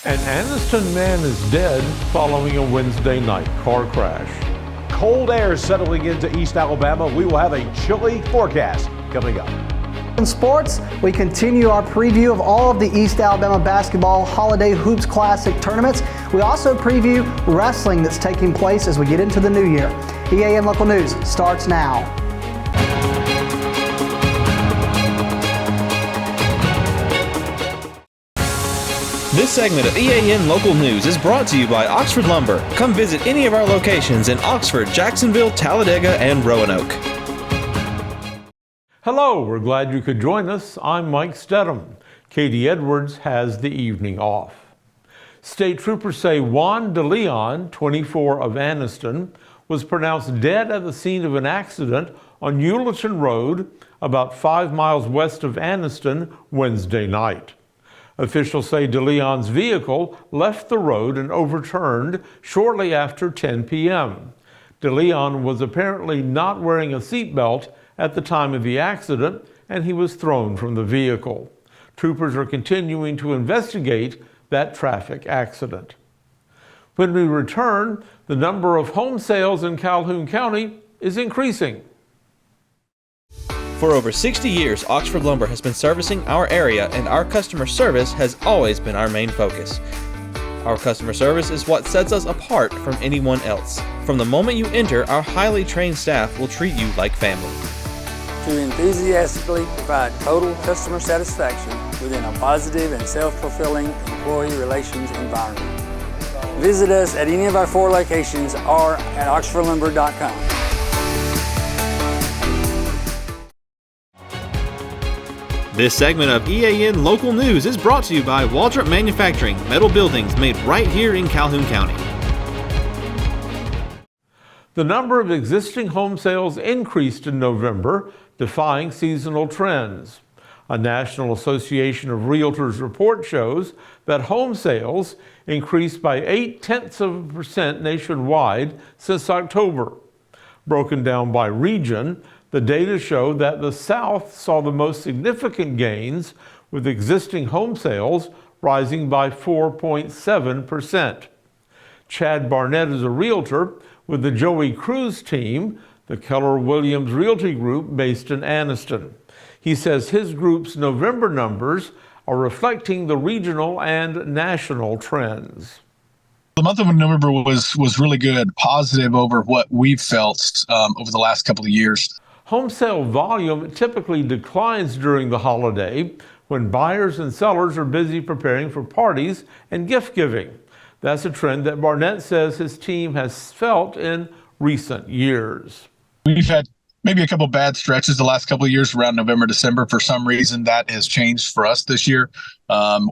An Anniston man is dead following a Wednesday night car crash. Cold air settling into East Alabama. We will have a chilly forecast coming up. In sports, we continue our preview of all of the East Alabama Basketball Holiday Hoops Classic tournaments. We also preview wrestling that's taking place as we get into the new year. EAN Local News starts now. This segment of EAN Local News is brought to you by Oxford Lumber. Come visit any of our locations in Oxford, Jacksonville, Talladega, and Roanoke. Hello, we're glad you could join us. I'm Mike Stedham. Katie Edwards has the evening off. State troopers say Juan DeLeon, 24 of Anniston, was pronounced dead at the scene of an accident on Hewletton Road, about 5 miles west of Anniston, Wednesday night. Officials say DeLeon's vehicle left the road and overturned shortly after 10 p.m. DeLeon was apparently not wearing a seatbelt at the time of the accident, and he was thrown from the vehicle. Troopers are continuing to investigate that traffic accident. When we return, the number of home sales in Calhoun County is increasing. For over 60 years, Oxford Lumber has been servicing our area, and our customer service has always been our main focus. Our customer service is what sets us apart from anyone else. From the moment you enter, our highly trained staff will treat you like family. To enthusiastically provide total customer satisfaction within a positive and self-fulfilling employee relations environment. Visit us at any of our 4 locations or at oxfordlumber.com. This segment of EAN Local News is brought to you by Waldrop Manufacturing, metal buildings made right here in Calhoun County. The number of existing home sales increased in November, defying seasonal trends. A National Association of Realtors report shows that home sales increased by 0.8% nationwide since October. Broken down by region, the data show that the South saw the most significant gains, with existing home sales rising by 4.7%. Chad Barnett is a realtor with the Joey Cruz team, the Keller Williams Realty Group based in Anniston. He says his group's November numbers are reflecting the regional and national trends. The month of November was really good, positive over what we've felt over the last couple of years. Home sale volume typically declines during the holiday when buyers and sellers are busy preparing for parties and gift giving. That's a trend that Barnett says his team has felt in recent years. We've had maybe a couple bad stretches the last couple of years around November, December. For some reason, that has changed for us this year.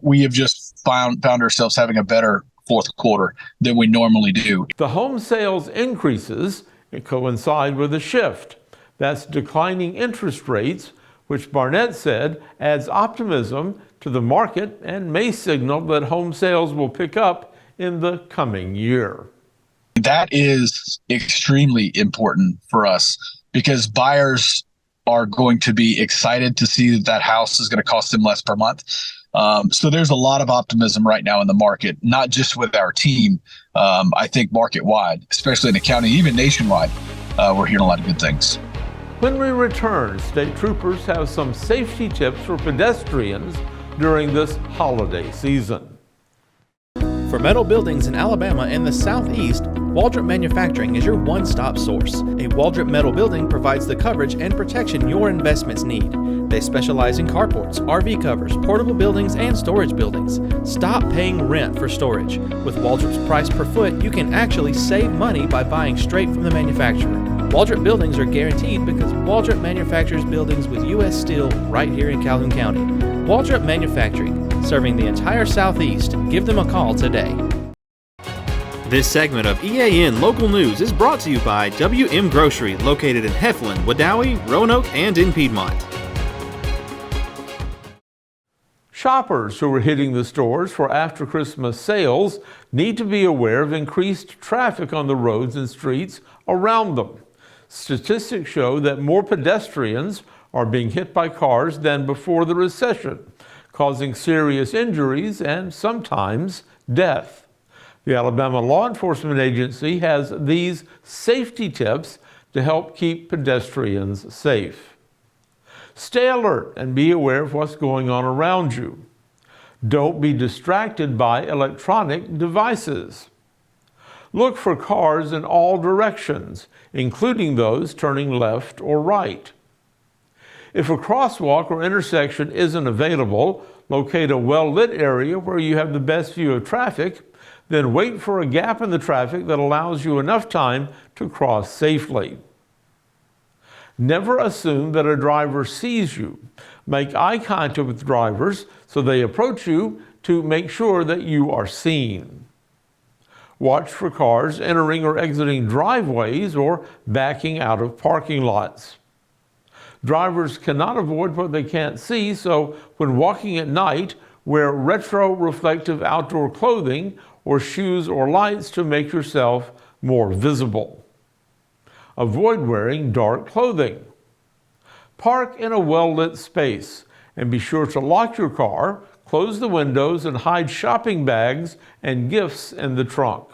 We have just found ourselves having a better fourth quarter than we normally do. The home sales increases coincide with a shift. That's declining interest rates, which Barnett said adds optimism to the market and may signal that home sales will pick up in the coming year. That is extremely important for us because buyers are going to be excited to see that house is going to cost them less per month. So there's a lot of optimism right now in the market, not just with our team. I think market-wide, especially in the county, even nationwide, we're hearing a lot of good things. When we return, state troopers have some safety tips for pedestrians during this holiday season. For metal buildings in Alabama and the Southeast, Waldrop Manufacturing is your one-stop source. A Waldrop metal building provides the coverage and protection your investments need. They specialize in carports, RV covers, portable buildings, and storage buildings. Stop paying rent for storage. With Waldrop's price per foot, you can actually save money by buying straight from the manufacturer. Waldrop buildings are guaranteed because Waldrop manufactures buildings with U.S. steel right here in Calhoun County. Waldrop Manufacturing, serving the entire Southeast. Give them a call today. This segment of EAN Local News is brought to you by WM Grocery, located in Heflin, Wadowee, Roanoke, and in Piedmont. Shoppers who are hitting the stores for after Christmas sales need to be aware of increased traffic on the roads and streets around them. Statistics show that more pedestrians are being hit by cars than before the recession. causing serious injuries and sometimes death. The Alabama Law Enforcement Agency has these safety tips to help keep pedestrians safe. Stay alert and be aware of what's going on around you. Don't be distracted by electronic devices. Look for cars in all directions, including those turning left or right. If a crosswalk or intersection isn't available, locate a well-lit area where you have the best view of traffic, then wait for a gap in the traffic that allows you enough time to cross safely. Never assume that a driver sees you. Make eye contact with drivers so they approach you to make sure that you are seen. Watch for cars entering or exiting driveways or backing out of parking lots. Drivers cannot avoid what they can't see, so when walking at night, wear retro-reflective outdoor clothing or shoes or lights to make yourself more visible. Avoid wearing dark clothing. Park in a well-lit space and be sure to lock your car, close the windows, and hide shopping bags and gifts in the trunk.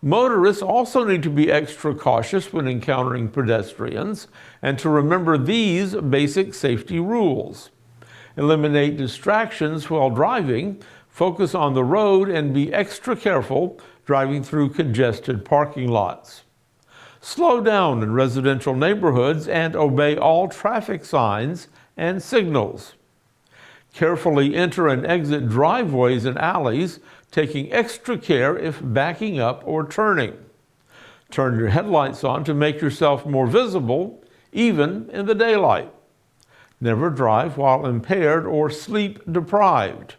Motorists also need to be extra cautious when encountering pedestrians and to remember these basic safety rules. Eliminate distractions while driving, focus on the road, and be extra careful driving through congested parking lots. Slow down in residential neighborhoods and obey all traffic signs and signals. Carefully enter and exit driveways and alleys, taking extra care if backing up or turning. Turn your headlights on to make yourself more visible, even in the daylight. Never drive while impaired or sleep deprived.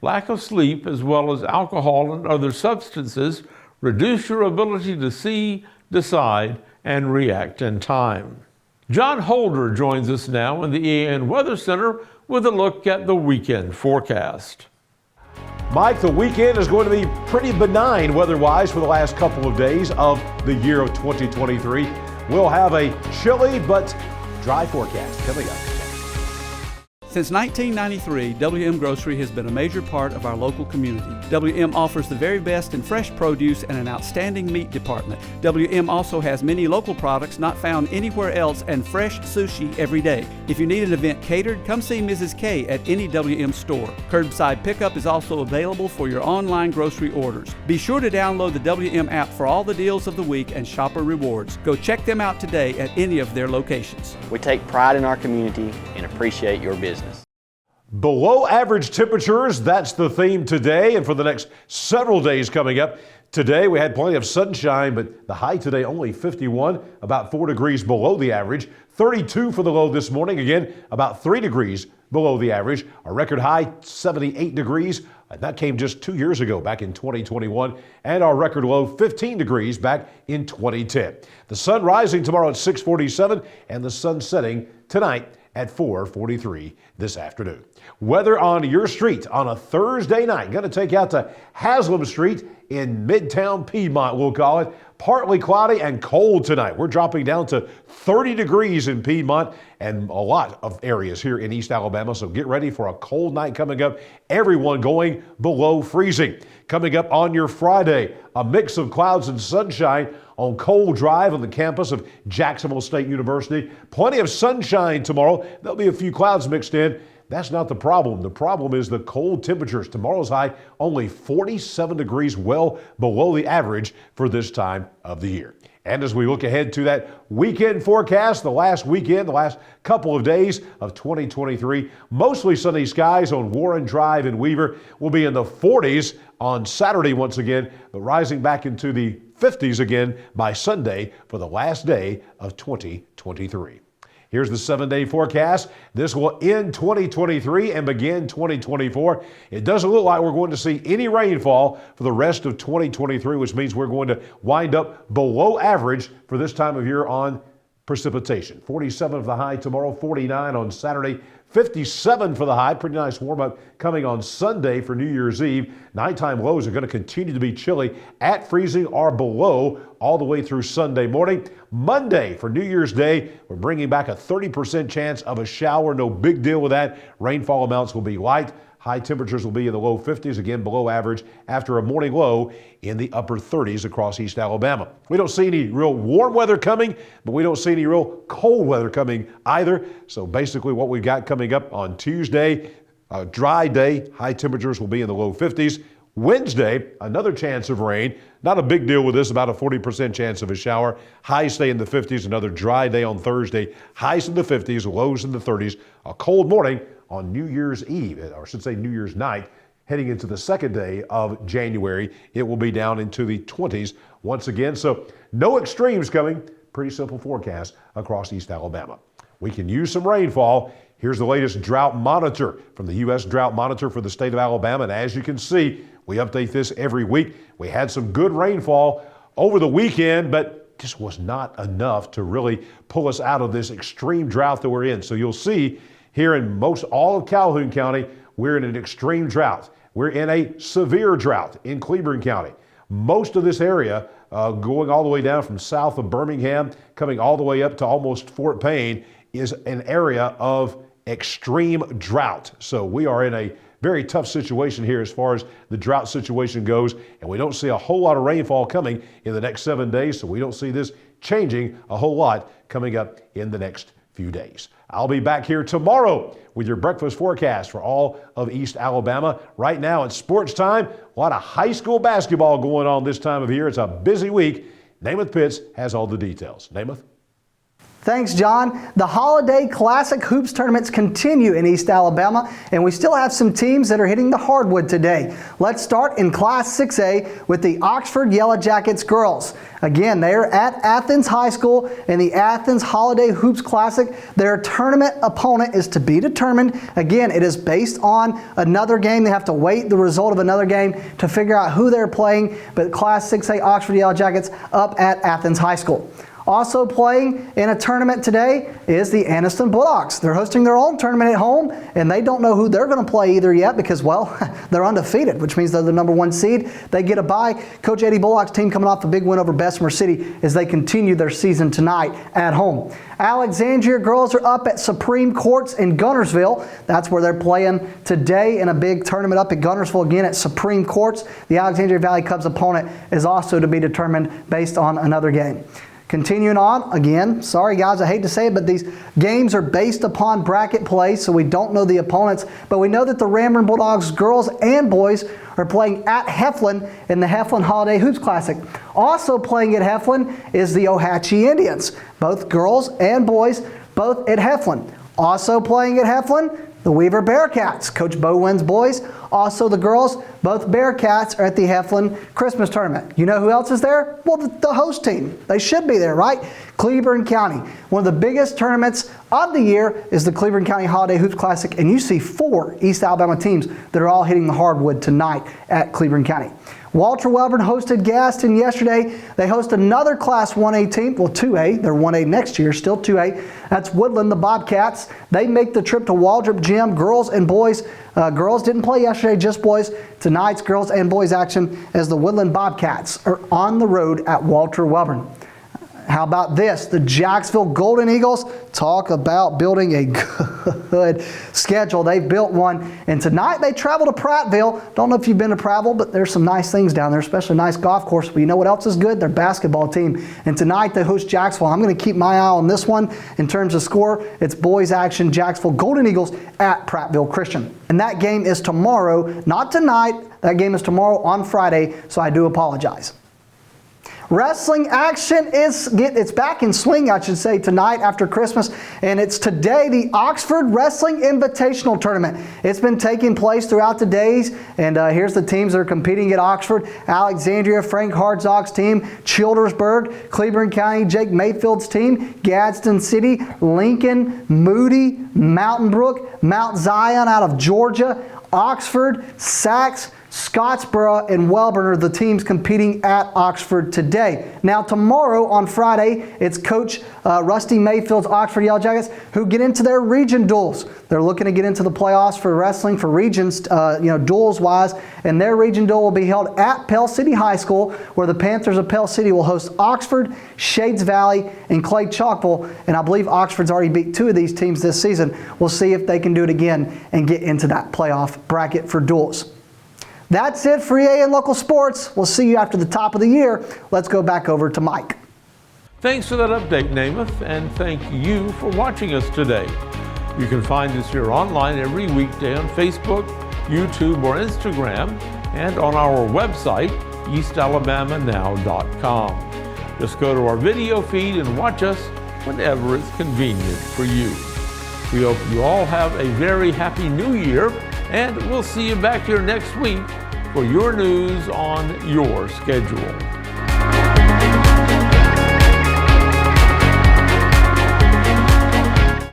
Lack of sleep, as well as alcohol and other substances, reduce your ability to see, decide, and react in time. John Holder joins us now in the EAN Weather Center with a look at the weekend forecast. Mike, the weekend is going to be pretty benign weather-wise for the last couple of days of the year of 2023. We'll have a chilly but dry forecast coming up. Since 1993, WM Grocery has been a major part of our local community. WM offers the very best in fresh produce and an outstanding meat department. WM also has many local products not found anywhere else and fresh sushi every day. If you need an event catered, come see Mrs. K at any WM store. Curbside pickup is also available for your online grocery orders. Be sure to download the WM app for all the deals of the week and shopper rewards. Go check them out today at any of their locations. We take pride in our community and appreciate your business. Below average temperatures, that's the theme today and for the next several days coming up. Today we had plenty of sunshine, but the high today only 51, about 4 degrees below the average. 32 for the low this morning, again about 3 degrees below the average. Our record high 78 degrees, and that came just 2 years ago back in 2021, and our record low 15 degrees back in 2010. The sun rising tomorrow at 6:47 and the sun setting tonight at 4:43 this afternoon. Weather on your street on a Thursday night. Going to take you out to Haslam Street in Midtown Piedmont, we'll call it. Partly cloudy and cold tonight. We're dropping down to 30 degrees in Piedmont and a lot of areas here in East Alabama. So get ready for a cold night coming up. Everyone going below freezing. Coming up on your Friday, a mix of clouds and sunshine on Cole Drive on the campus of Jacksonville State University. Plenty of sunshine tomorrow. There'll be a few clouds mixed in. That's not the problem. The problem is the cold temperatures. Tomorrow's high only 47 degrees, well below the average for this time of the year. And as we look ahead to that weekend forecast, the last weekend, the last couple of days of 2023, mostly sunny skies on Warren Drive in Weaver. Will be in the 40s on Saturday once again, but rising back into the 50s again by Sunday for the last day of 2023. Here's the 7-day forecast. This will end 2023 and begin 2024. It doesn't look like we're going to see any rainfall for the rest of 2023, which means we're going to wind up below average for this time of year on precipitation. 47 for the high tomorrow, 49 on Saturday, 57 for the high. Pretty nice warm-up coming on Sunday for New Year's Eve. Nighttime lows are going to continue to be chilly at freezing or below all the way through Sunday morning. Monday for New Year's Day, we're bringing back a 30% chance of a shower. No big deal with that. Rainfall amounts will be light. High temperatures will be in the low 50s, again below average, after a morning low in the upper 30s across East Alabama. We don't see any real warm weather coming, but we don't see any real cold weather coming either. So basically what we've got coming up on Tuesday, a dry day, high temperatures will be in the low 50s. Wednesday, another chance of rain. Not a big deal with this, about a 40% chance of a shower. Highs stay in the 50s, another dry day on Thursday. Highs in the 50s, lows in the 30s. A cold morning on New Year's Eve, or I should say New Year's night, heading into the second day of January. It will be down into the 20s once again. So no extremes coming. Pretty simple forecast across East Alabama. We can use some rainfall. Here's the latest drought monitor from the U.S. Drought Monitor for the state of Alabama. And as you can see, we update this every week. We had some good rainfall over the weekend, but just was not enough to really pull us out of this extreme drought that we're in. So you'll see here in most all of Calhoun County, we're in an extreme drought. We're in a severe drought in Cleburne County. Most of this area, going all the way down from south of Birmingham, coming all the way up to almost Fort Payne, is an area of extreme drought. So we are in a very tough situation here as far as the drought situation goes, and we don't see a whole lot of rainfall coming in the next 7 days, so we don't see this changing a whole lot coming up in the next few days. I'll be back here tomorrow with your breakfast forecast for all of East Alabama. Right now it's sports time. A lot of high school basketball going on this time of year. It's a busy week. Namath Pitts has all the details. Namath? Thanks, John. The Holiday Classic Hoops tournaments continue in East Alabama, and we still have some teams that are hitting the hardwood today. Let's start in Class 6A with the Oxford Yellow Jackets girls. Again, they are at Athens High School in the Athens Holiday Hoops Classic. Their tournament opponent is to be determined. Again, it is based on another game. They have to wait the result of another game to figure out who they're playing, but Class 6A Oxford Yellow Jackets up at Athens High School. Also playing in a tournament today is the Anniston Bulldogs. They're hosting their own tournament at home, and they don't know who they're going to play either yet because, well, they're undefeated, which means they're the #1 seed. They get a bye. Coach Eddie Bullock's team coming off a big win over Bessemer City as they continue their season tonight at home. Alexandria girls are up at Supreme Courts in Gunnersville. That's where they're playing today in a big tournament up at Gunnersville again at Supreme Courts. The Alexandria Valley Cubs opponent is also to be determined based on another game. Continuing on, again, sorry guys, I hate to say it, but these games are based upon bracket play, so we don't know the opponents, but we know that the Ramburn Bulldogs girls and boys are playing at Heflin in the Heflin Holiday Hoops Classic. Also playing at Heflin is the Ohatchee Indians, both girls and boys, both at Heflin. Also playing at Heflin, the Weaver Bearcats, Coach Bowen's boys. Also the girls, both Bearcats are at the Heflin Christmas Tournament. You know who else is there? Well, the host team. They should be there, right? Cleburne County. One of the biggest tournaments of the year is the Cleburne County Holiday Hoops Classic, and you see 4 East Alabama teams that are all hitting the hardwood tonight at Cleburne County. Walter Welborn hosted Gaston yesterday. They host another Class 1A team, well 2A, they're 1A next year, still 2A. That's Woodland, the Bobcats. They make the trip to Waldrop Gym, girls and boys. Girls didn't play yesterday, just boys. Tonight's girls and boys action as the Woodland Bobcats are on the road at Walter Welborn. How about this? The Jacksonville Golden Eagles, talk about building a good schedule. They've built one, and tonight they travel to Prattville. Don't know if you've been to Prattville, but there's some nice things down there, especially a nice golf course. But you know what else is good? Their basketball team. And tonight they host Jacksonville. I'm going to keep my eye on this one in terms of score. It's boys action, Jacksonville Golden Eagles at Prattville Christian. And that game is tomorrow, not tonight. That game is tomorrow on Friday, so I do apologize. Wrestling action it's back in swing, I should say, tonight after Christmas, and it's today the Oxford Wrestling Invitational Tournament. It's been taking place throughout the days, and here's the teams that are competing at Oxford. Alexandria, Frank Hartzog's team, Childersburg, Cleburne County, Jake Mayfield's team, Gadsden City, Lincoln, Moody, Mountain Brook, Mount Zion out of Georgia, Oxford, Sachs, Scottsboro and Welborn are the teams competing at Oxford today. Now tomorrow on Friday, it's Coach Rusty Mayfield's Oxford Yellow Jackets who get into their region duels. They're looking to get into the playoffs for wrestling for regions, duels wise, and their region duel will be held at Pell City High School, where the Panthers of Pell City will host Oxford, Shades Valley, and Clay Chalkville. And I believe Oxford's already beat 2 of these teams this season. We'll see if they can do it again and get into that playoff bracket for duels. That's it for EA and local sports. We'll see you after the top of the year. Let's go back over to Mike. Thanks for that update, Namath, and thank you for watching us today. You can find us here online every weekday on Facebook, YouTube, or Instagram, and on our website, eastalabamanow.com. Just go to our video feed and watch us whenever it's convenient for you. We hope you all have a very happy new year, and we'll see you back here next week for your news on your schedule.